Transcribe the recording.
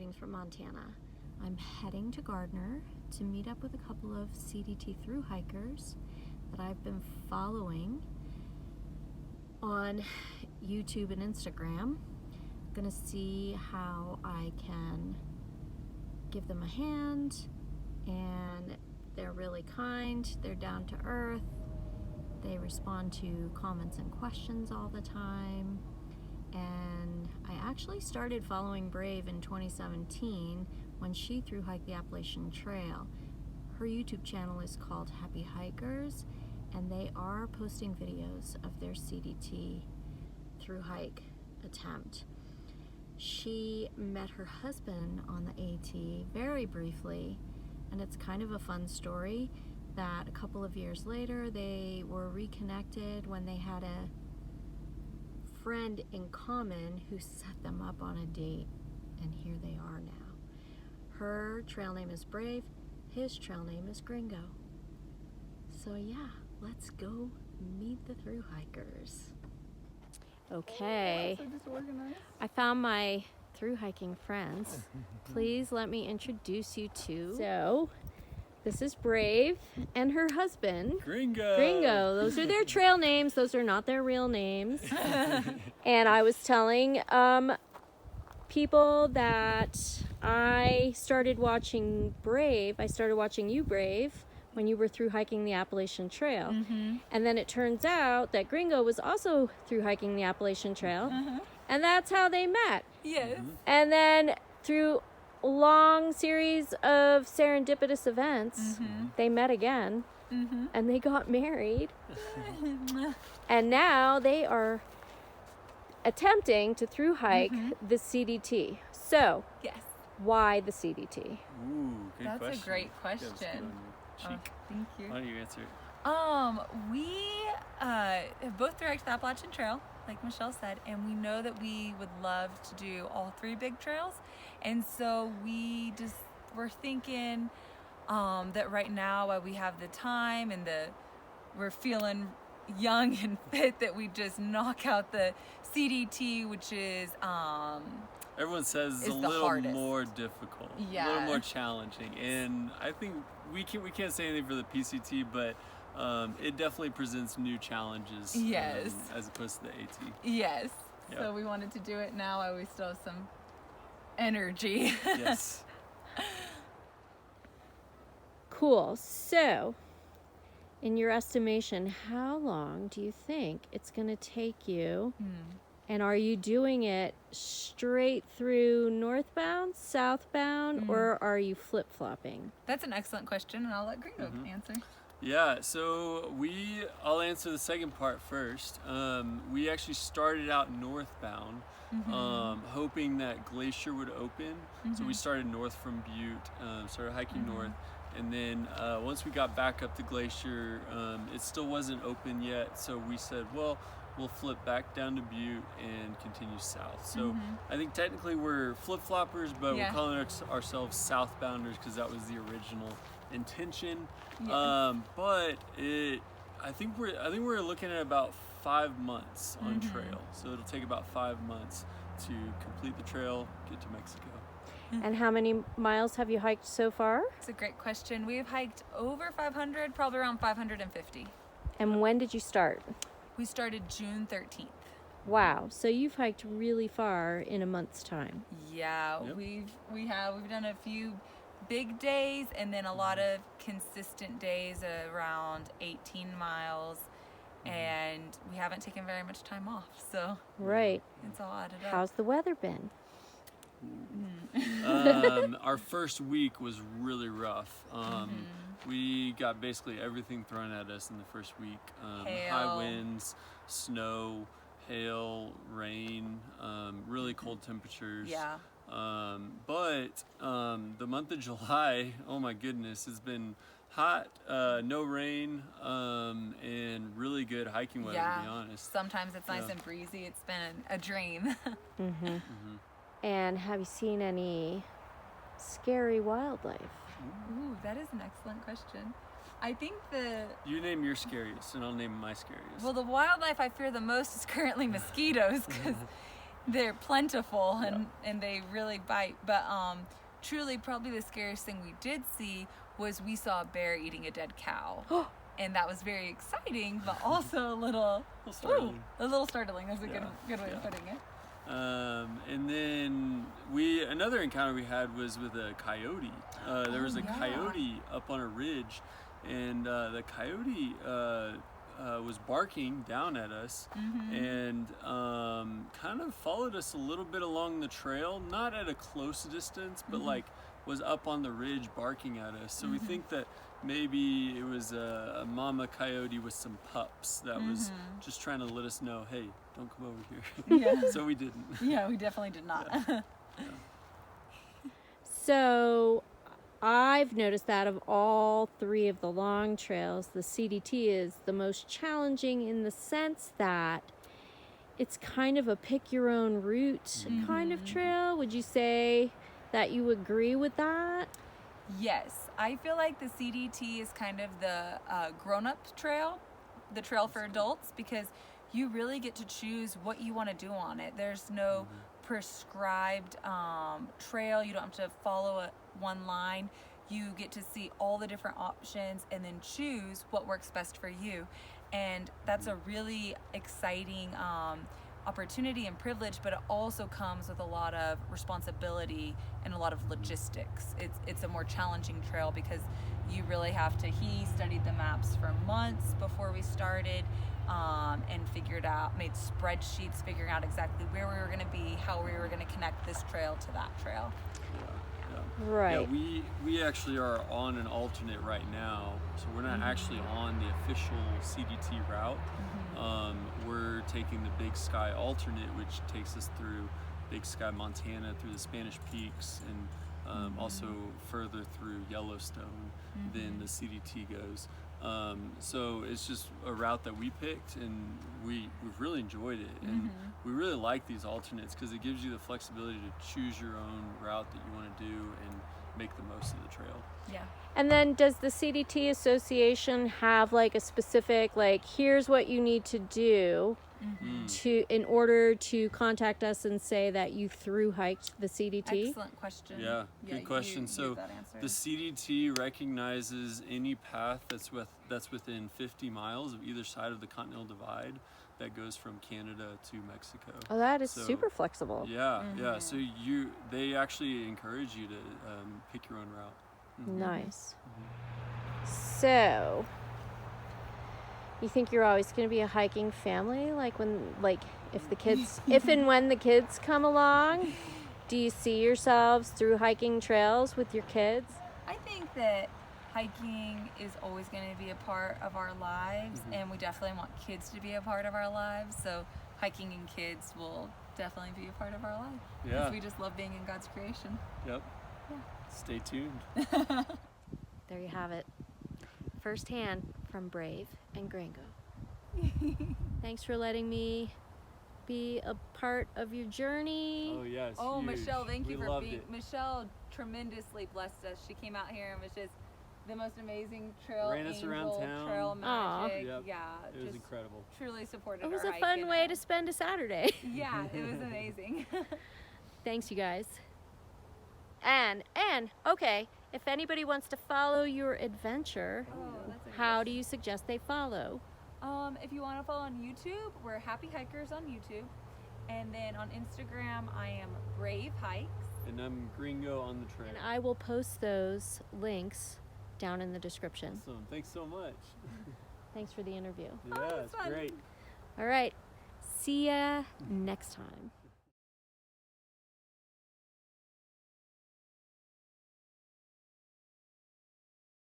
Greetings from Montana. I'm heading to Gardner to meet up with a couple of CDT thru hikers that I've been following on YouTube and Instagram. I'm gonna see how I can give them a hand, and they're really kind, they're down to earth, they respond to comments and questions all the time. And I actually started following Brave in 2017 when she thru hiked the Appalachian Trail. Her YouTube channel is called Happy Hikers, and they are posting videos of their CDT thru hike attempt. She met her husband on the AT very briefly, and it's kind of a fun story that a couple of years later they were reconnected when they had a friend in common who set them up on a date, and here they are now. Her trail name is Brave, his trail name is Gringo. So yeah, let's go meet the thru hikers. Okay, So disorganized. I found my thru hiking friends. Please let me introduce you to. So, this is Brave and her husband, Gringo. Those are their trail names. Those are not their real names. And I was telling people that I started watching Brave. I started watching you, Brave, when you were thru hiking the Appalachian Trail. And then it turns out that Gringo was also thru hiking the Appalachian Trail. And that's how they met. Yes. And then through a long series of serendipitous events, they met again, and they got married. And now they are attempting to thru hike the CDT. So, Yes. why the CDT? Ooh, good That's question. a great Yeah, question. that's good on your cheek. Thank you. Why don't you answer it? We have both thru hiked the Appalachian Trail, like Michelle said, and we know that we would love to do all three big trails. And so we're thinking that right now, while we have the time and we're feeling young and fit, that we just knock out the CDT, which is Everyone says it's a the little hardest. more difficult, a Yeah. little more challenging, and I think we can't say anything for the PCT, but it definitely presents new challenges. Yes. As opposed to the AT. yes. Yeah. So we wanted to do it now while we still have some energy. Yes. Cool. So, in your estimation, how long do you think it's going to take you? And are you doing it straight through northbound, southbound, or are you flip-flopping? That's an excellent question, and I'll let Gringo answer. Yeah, so I'll answer the second part first. We actually started out northbound, hoping that Glacier would open. So we started north from Butte, started hiking north. And then once we got back up to Glacier, it still wasn't open yet. So we said, well, we'll flip back down to Butte and continue south. So I think technically we're flip-floppers, but Yeah. we're calling ourselves southbounders because that was the original intention. Yeah. But I think we're looking at about 5 months on trail. So it'll take about 5 months to complete the trail, get to Mexico. And how many miles have you hiked so far? It's a great question. We've hiked over 500, probably around 550. And when did you start? We started June 13th. Wow, so you've hiked really far in a month's time. Yeah, Yep. we've done a few big days and then a lot of consistent days around 18 miles, and we haven't taken very much time off, so Right. it's all added up. How's the weather been? Our first week was really rough. We got basically everything thrown at us in the first week. High Hail. winds, snow, hail, rain, really cold temperatures. Yeah. But the month of July, oh my goodness, has been hot, no rain, and really good hiking weather, to be honest. Sometimes it's nice Yeah. and breezy. It's been a dream. And have you seen any scary wildlife? Ooh, that is an excellent question. I think You name your scariest, and I'll name my scariest. the wildlife I fear the most is currently mosquitoes, because they're plentiful and they really bite. But truly, probably the scariest thing we did see was we saw a bear eating a dead cow. And that was very exciting, but also a little startling. A little startling. That's a good way of putting it. And then another encounter we had was with a coyote. There was a coyote up on a ridge, and the coyote was barking down at us, and kind of followed us a little bit along the trail, not at a close distance, but like was up on the ridge barking at us. So we think that maybe it was a mama coyote with some pups that was just trying to let us know, hey, don't come over here. Yeah. So we didn't. Yeah, we definitely did not. Yeah. So I've noticed that of all 3 of the long trails, the CDT is the most challenging in the sense that it's kind of a pick your own route kind of trail. Would you say that you agree with that? Yes, I feel like the CDT is kind of the grown-up trail, the trail for adults, because you really get to choose what you want to do on it. There's no prescribed trail. You don't have to follow one line. You get to see all the different options and then choose what works best for you. And that's a really exciting opportunity and privilege, but it also comes with a lot of responsibility and a lot of logistics. It's a more challenging trail because you really have to, he studied the maps for months before we started, and made spreadsheets figuring out exactly where we were going to be, how we were going to connect this trail to that trail. Right. Yeah, we actually are on an alternate right now, so we're not actually on the official CDT route. We're taking the Big Sky alternate, which takes us through Big Sky, Montana, through the Spanish Peaks, and also further through Yellowstone than the CDT goes. So it's just a route that we picked, and we've really enjoyed it, and we really like these alternates because it gives you the flexibility to choose your own route that you want to do and make the most of the trail. Yeah. And then does the CDT Association have like a specific, like, here's what you need to do in order to contact us and say that you through hiked the CDT? Excellent question. Yeah, good question. So the CDT recognizes any path that's within 50 miles of either side of the Continental Divide that goes from Canada to Mexico. Oh, that is super flexible. Yeah, yeah. So they actually encourage you to pick your own route. Nice. So, you think you're always going to be a hiking family? If and when the kids come along, do you see yourselves through hiking trails with your kids? I think that hiking is always going to be a part of our lives, and we definitely want kids to be a part of our lives. So hiking and kids will definitely be a part of our life. Yeah. Because we just love being in God's creation. Yep. Yeah. Stay tuned. There you have it. Firsthand from Brave and Gringo. Thanks for letting me be a part of your journey. Oh, yes. Oh, huge. Michelle, thank you for loved being. it. Michelle tremendously blessed us. She came out here and was just the most amazing trail Ran us around town. trail magic. Yep. Yeah, It was just incredible. truly supported. It was our a hike fun and, way to spend a Saturday. Yeah, it was amazing. Thanks, you guys. And okay, if anybody wants to follow your adventure, how do you suggest they follow? If you want to follow on YouTube, we're Happy Hikers on YouTube. And then on Instagram, I am Brave Hikes. And I'm Gringo on the trail. And I will post those links down in the description. Awesome. Thanks so much. Thanks for the interview. Yeah, it's it's fun. great. All right. See ya next time.